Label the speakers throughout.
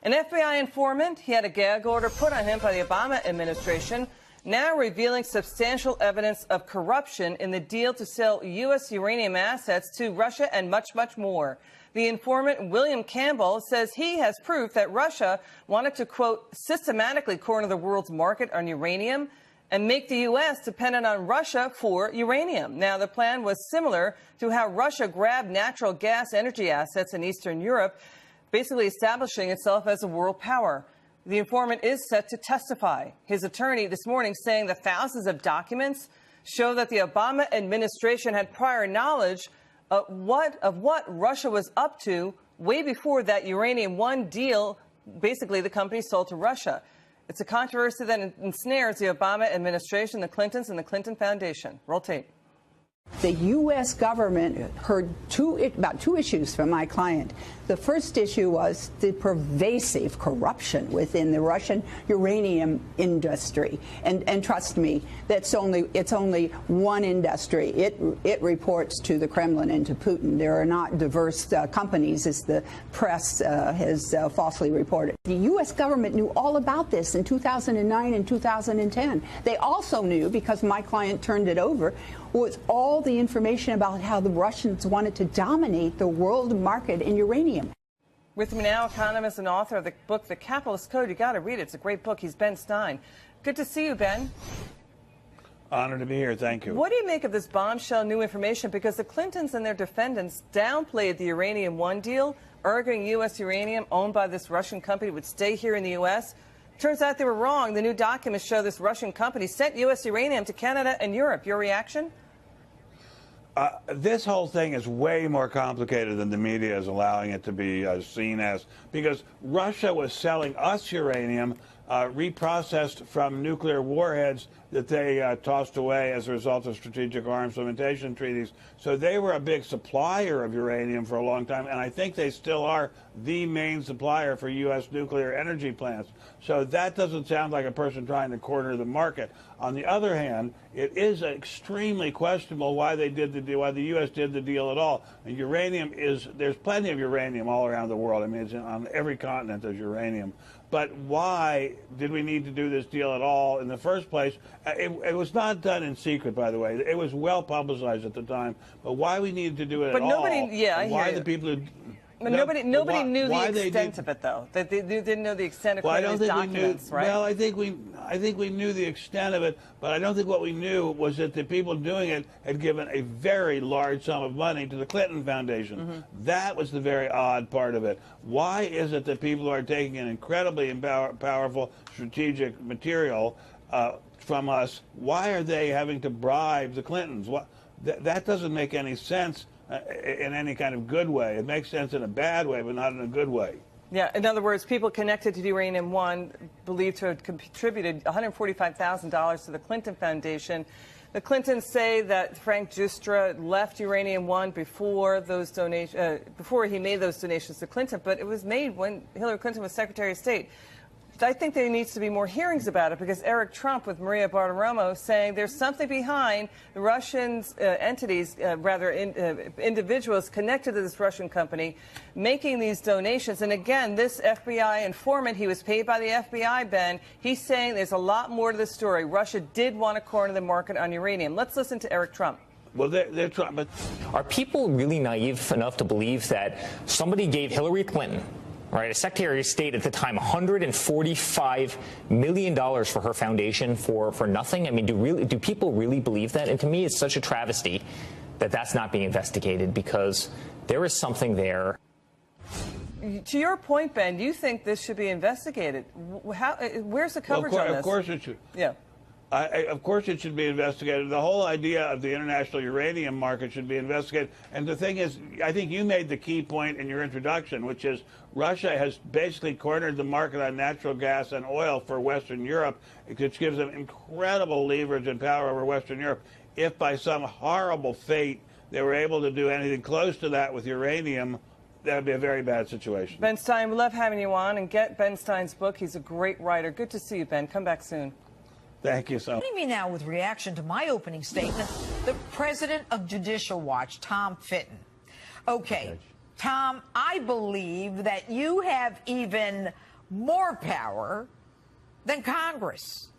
Speaker 1: An FBI informant, he had a gag order put on him by the Obama administration, now revealing substantial evidence of corruption in the deal to sell U.S. uranium assets to Russia and much, much more. The informant, William Campbell, says he has proof that Russia wanted to, quote, systematically corner the world's market on uranium and make the U.S. dependent on Russia for uranium. Now, the plan was similar to how Russia grabbed natural gas energy assets in Eastern Europe, basically establishing itself as a world power. The informant is set to testify. His attorney this morning saying the thousands of documents show that the Obama administration had prior knowledge of what Russia was up to way before that Uranium One deal, basically the company sold to Russia. It's a controversy that ensnares the Obama administration, the Clintons, and the Clinton Foundation. Roll tape.
Speaker 2: The U.S. government heard about two issues from my client. The first issue was the pervasive corruption within the Russian uranium industry. And trust me, it's only one industry. It reports to the Kremlin and to Putin. There are not diverse companies, as the press has falsely reported. The U.S. government knew all about this in 2009 and 2010. They also knew, because my client turned it over, was all the information about how the Russians wanted to dominate the world market in uranium.
Speaker 1: With me now, economist and author of the book, The Capitalist Code. You got to read it. It's a great book. He's Ben Stein. Good to see you, Ben.
Speaker 3: Honored to be here. Thank you.
Speaker 1: What do you make of this bombshell new information? Because the Clintons and their defendants downplayed the Uranium One deal, arguing U.S. uranium owned by this Russian company would stay here in the U.S. Turns out they were wrong. The new documents show this Russian company sent U.S. uranium to Canada and Europe. Your reaction?
Speaker 3: This whole thing is way more complicated than the media is allowing it to be seen as, because Russia was selling us uranium reprocessed from nuclear warheads that they tossed away as a result of strategic arms limitation treaties. So they were a big supplier of uranium for a long time, and I think they still are the main supplier for U.S. nuclear energy plants. So that doesn't sound like a person trying to corner the market. On the other hand, it is extremely questionable why they did the deal, why the U.S. did the deal at all. And uranium there's plenty of uranium all around the world. I mean, it's on every continent there's uranium. But why did we need to do this deal at all in the first place? It was not done in secret, by the way. It was well publicized at the time. But why we needed to do it at all?
Speaker 1: But nobody, yeah, I hear you.
Speaker 3: The people who,
Speaker 1: but nobody knew the extent of it, though. They didn't know the extent of these documents, right?
Speaker 3: Well, I think we knew the extent of it, but I don't think what we knew was that the people doing it had given a very large sum of money to the Clinton Foundation. Mm-hmm. That was the very odd part of it. Why is it that people who are taking an incredibly powerful strategic material from us, why are they having to bribe the Clintons? That doesn't make any sense. In any kind of good way. It makes sense in a bad way, but not in a good way.
Speaker 1: Yeah, in other words, people connected to Uranium One believed to have contributed $145,000 to the Clinton Foundation. The Clintons say that Frank Giustra left Uranium One before those before he made those donations to Clinton, but it was made when Hillary Clinton was Secretary of State. I think there needs to be more hearings about it, because Eric Trump with Maria Bartiromo saying there's something behind the Russians, individuals connected to this Russian company making these donations. And again, this FBI informant, he was paid by the FBI, Ben. He's saying there's a lot more to the story. Russia did want to corner the market on uranium. Let's listen to Eric Trump.
Speaker 3: Well, they're trying, but
Speaker 4: are people really naive enough to believe that somebody gave Hillary Clinton, right, a Secretary of State at the time, $145 million for her foundation for nothing? I mean, do people really believe that? And to me, it's such a travesty that that's not being investigated, because there is something there.
Speaker 1: To your point, Ben, you think this should be investigated. Where's the coverage on this?
Speaker 3: Of course it should.
Speaker 1: Yeah.
Speaker 3: Of course it should be investigated. The whole idea of the international uranium market should be investigated. And the thing is, I think you made the key point in your introduction, which is Russia has basically cornered the market on natural gas and oil for Western Europe, which gives them incredible leverage and power over Western Europe. If by some horrible fate they were able to do anything close to that with uranium, that would be a very bad situation. Ben
Speaker 1: Stein, we love having you on, and get Ben Stein's book. He's a great writer. Good to see you, Ben. Come back soon.
Speaker 3: Thank you so much.
Speaker 5: Joining me now with reaction to my opening statement, the president of Judicial Watch, Tom Fitton. Okay, Tom, I believe that you have even more power than Congress.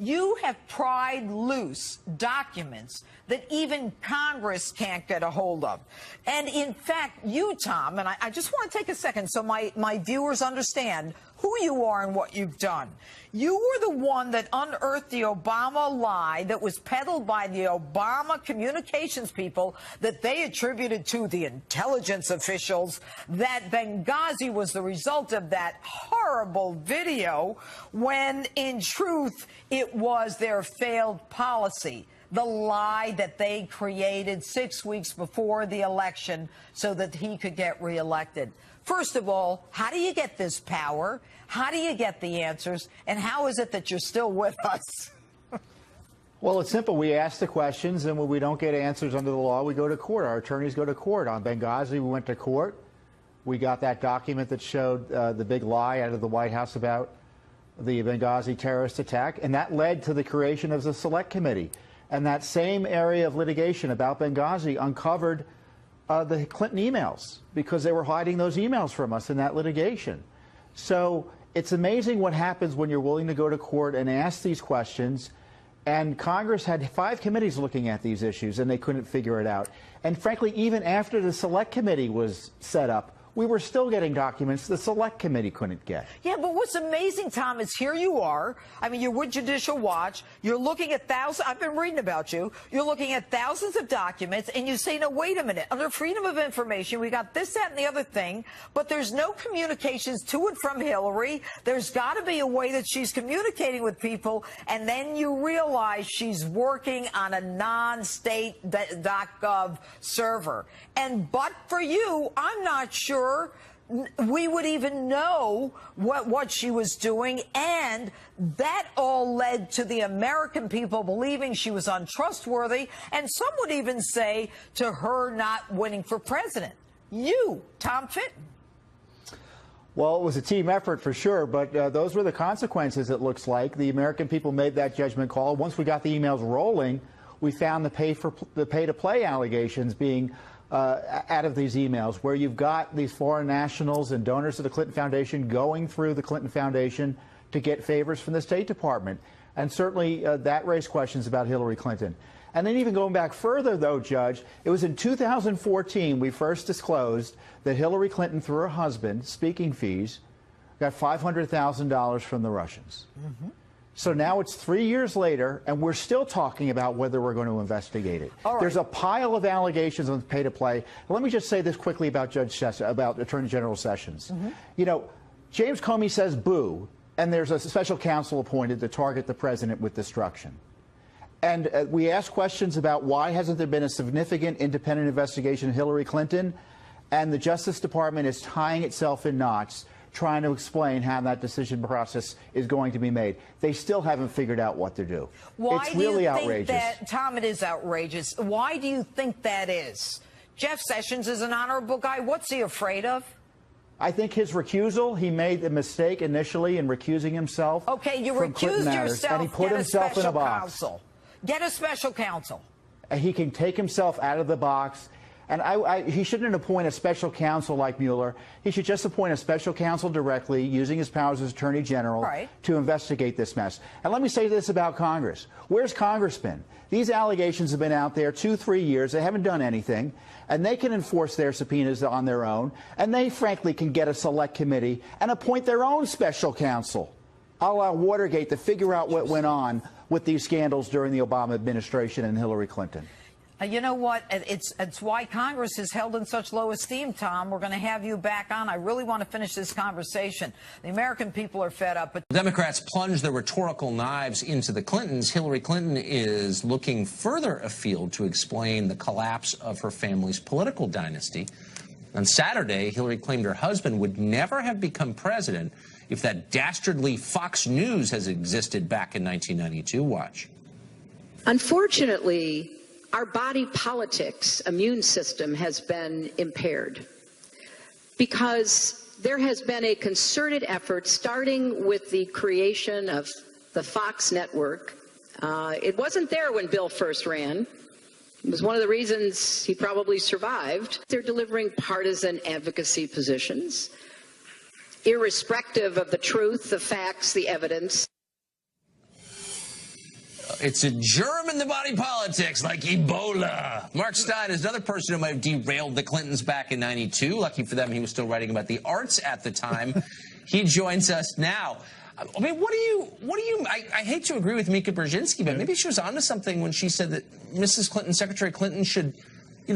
Speaker 5: You have pried loose documents that even Congress can't get a hold of. And in fact, you, Tom, and I just want to take a second so my viewers understand who you are and what you've done. You were the one that unearthed the Obama lie that was peddled by the Obama communications people that they attributed to the intelligence officials, that Benghazi was the result of that horrible video, when in truth it was their failed policy. The lie that they created 6 weeks before the election so that he could get reelected. First of all, how do you get this power? How do you get the answers? And how is it that you're still with us?
Speaker 6: Well, it's simple. We ask the questions, and when we don't get answers under the law, we go to court. Our attorneys go to court. On Benghazi, we went to court. We got that document that showed the big lie out of the White House about the Benghazi terrorist attack, and that led to the creation of the Select Committee. And that same area of litigation about Benghazi uncovered the Clinton emails, because they were hiding those emails from us in that litigation. So it's amazing what happens when you're willing to go to court and ask these questions. And Congress had 5 committees looking at these issues, and they couldn't figure it out. And frankly, even after the Select Committee was set up, we were still getting documents the Select Committee couldn't get.
Speaker 5: Yeah, but what's amazing, Tom, is here you are. I mean, you're with Judicial Watch. You're looking at thousands. I've been reading about you. You're looking at thousands of documents, and you say, no, wait a minute. Under freedom of information, we got this, that, and the other thing, but there's no communications to and from Hillary. There's got to be a way that she's communicating with people, and then you realize she's working on a non-state.gov server. And but for you, I'm not sure we would even know what she was doing, and that all led to the American people believing she was untrustworthy, and some would even say to her not winning for president. You, Tom Fitton.
Speaker 6: Well, it was a team effort for sure, but those were the consequences, it looks like. The American people made that judgment call. Once we got the emails rolling, we found the pay-to-play allegations being out of these emails, where you've got these foreign nationals and donors to the Clinton Foundation going through the Clinton Foundation to get favors from the State Department. And certainly that raised questions about Hillary Clinton. And then even going back further, though, Judge, it was in 2014 we first disclosed that Hillary Clinton, through her husband, speaking fees, got $500,000 from the Russians. Mm-hmm. So now it's 3 years later, and we're still talking about whether we're going to investigate it. Right. There's a pile of allegations on pay-to-play. Let me just say this quickly about about Attorney General Sessions. Mm-hmm. You know, James Comey says boo, and there's a special counsel appointed to target the president with destruction. And we ask questions about why hasn't there been a significant independent investigation of Hillary Clinton, and the Justice Department is tying itself in knots, trying to explain how that decision process is going to be made. They still haven't figured out what to do.
Speaker 5: Why
Speaker 6: it's really
Speaker 5: do you think
Speaker 6: outrageous.
Speaker 5: That, Tom, it is outrageous. Why do you think that is? Jeff Sessions is an honorable guy. What's he afraid of?
Speaker 6: I think his recusal, he made a mistake initially in recusing himself.
Speaker 5: Okay, you
Speaker 6: from
Speaker 5: recused
Speaker 6: matters,
Speaker 5: yourself,
Speaker 6: and he put himself in a box.
Speaker 5: Counsel. Get a special counsel.
Speaker 6: He can take himself out of the box. And he shouldn't appoint a special counsel like Mueller. He should just appoint a special counsel directly, using his powers as Attorney General, to investigate this mess. And let me say this about Congress. Where's Congress been? These allegations have been out there 2-3 years. They haven't done anything. And they can enforce their subpoenas on their own. And they, frankly, can get a select committee and appoint their own special counsel, a la Watergate, to figure out what went on with these scandals during the Obama administration and Hillary Clinton.
Speaker 5: You know what? It's why Congress is held in such low esteem, Tom. We're going to have you back on. I really want to finish this conversation. The American people are fed up. But
Speaker 7: Democrats plunged their rhetorical knives into the Clintons. Hillary Clinton is looking further afield to explain the collapse of her family's political dynasty. On Saturday, Hillary claimed her husband would never have become president if that dastardly Fox News has existed back in 1992. Watch.
Speaker 8: Unfortunately, our body politic's immune system has been impaired because there has been a concerted effort, starting with the creation of the Fox network. It wasn't there when Bill first ran. It was one of the reasons he probably survived. They're delivering partisan advocacy positions, irrespective of the truth, the facts, the evidence.
Speaker 7: It's a germ in the body politics, like Ebola. Mark Stein is another person who might have derailed the Clintons back in '92. Lucky for them, he was still writing about the arts at the time. He joins us now. I mean, what do you? I hate to agree with Mika Brzezinski, but maybe she was onto something when she said that Mrs. Clinton, Secretary Clinton, should,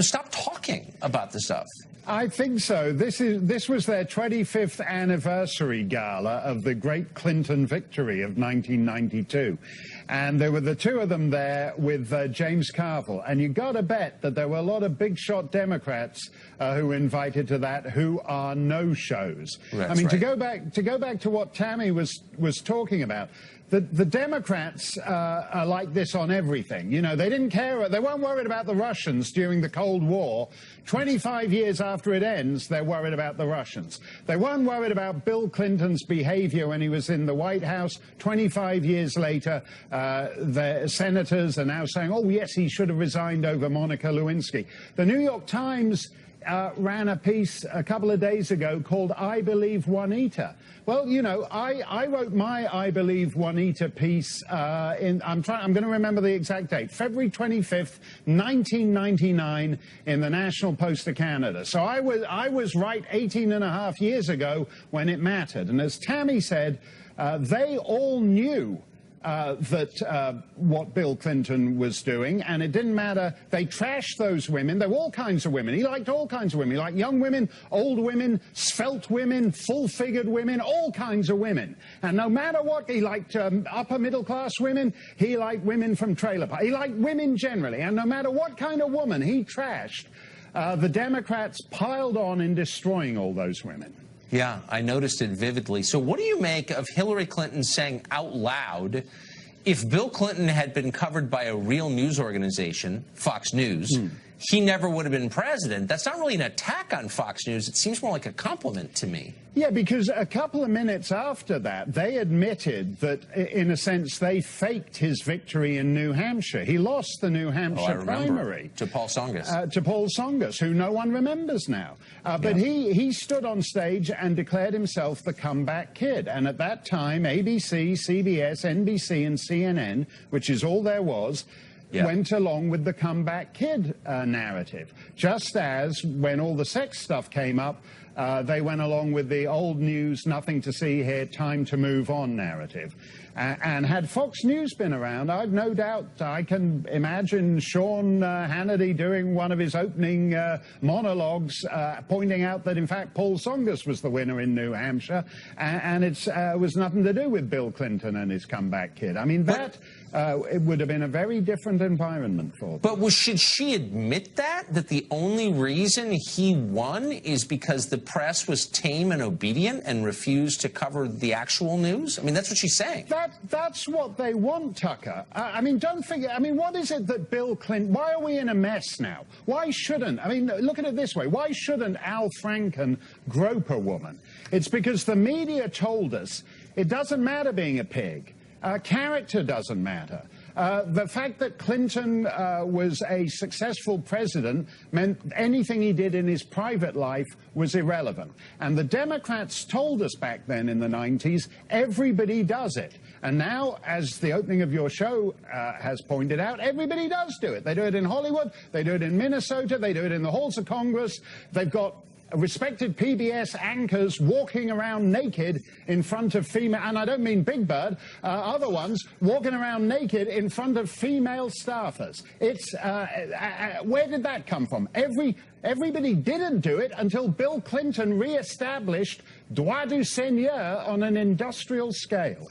Speaker 7: stop talking about this stuff.
Speaker 9: I think so. This was their 25th anniversary gala of the great Clinton victory of 1992. And there were the two of them there with James Carville. And you got to bet that there were a lot of big shot Democrats who were invited to that who are no-shows. I mean, right. to go back to what Tammy was talking about. The Democrats are like this on everything. They didn't care. They weren't worried about the Russians during the Cold War. 25 years after it ends, they're worried about the Russians. They weren't worried about Bill Clinton's behavior when he was in the White House. 25 years later, the senators are now saying, oh, yes, he should have resigned over Monica Lewinsky. The New York Times ran a piece a couple of days ago called I Believe Juanita. Well, I wrote my I Believe Juanita piece I'm going to remember the exact date, February 25th, 1999 in the National Post of Canada. So I was right 18 and a half years ago when it mattered. And as Tammy said, they all knew that what Bill Clinton was doing, and it didn't matter. They trashed those women. There were all kinds of women. He liked all kinds of women. He liked young women, old women, svelte women, full-figured women, all kinds of women. And no matter what, he liked upper middle-class women. He liked women from trailer parks. He liked women generally. And no matter what kind of woman he trashed, the Democrats piled on in destroying all those women.
Speaker 7: Yeah, I noticed it vividly. So what do you make of Hillary Clinton saying out loud, if Bill Clinton had been covered by a real news organization, Fox News, he never would have been president? That's not really an attack on Fox News. It seems more like a compliment to me.
Speaker 9: Yeah, because a couple of minutes after that, they admitted that, in a sense, they faked his victory in New Hampshire. He lost the New Hampshire primary.
Speaker 7: To Paul Tsongas.
Speaker 9: To Paul Tsongas, who no one remembers now. But he stood on stage and declared himself the comeback kid. And at that time, ABC, CBS, NBC, and CNN, which is all there was, went along with the comeback kid narrative. Just as when all the sex stuff came up, they went along with the old news, nothing to see here, time to move on narrative. And had Fox News been around, I've no doubt, I can imagine Sean Hannity doing one of his opening monologues, pointing out that, in fact, Paul Tsongas was the winner in New Hampshire, and it was nothing to do with Bill Clinton and his comeback kid. I mean, it would have been a very different environment for them.
Speaker 7: But should she admit that the only reason he won is because the press was tame and obedient and refused to cover the actual news? I mean, that's what she's saying.
Speaker 9: That's what they want, Tucker. I mean, don't forget, I mean, what is it that Bill Clinton, why are we in a mess now? Why shouldn't, I mean, look at it this way, why shouldn't Al Franken grope a woman? It's because the media told us it doesn't matter being a pig. Character doesn't matter. The fact that Clinton was a successful president meant anything he did in his private life was irrelevant. And the Democrats told us back then in the 90s, everybody does it. And now, as the opening of your show has pointed out, everybody does do it. They do it in Hollywood, they do it in Minnesota, they do it in the halls of Congress. They've got respected PBS anchors walking around naked in front of female, and I don't mean Big Bird, other ones, walking around naked in front of female staffers. It's, where did that come from? Everybody didn't do it until Bill Clinton re-established droit du seigneur on an industrial scale.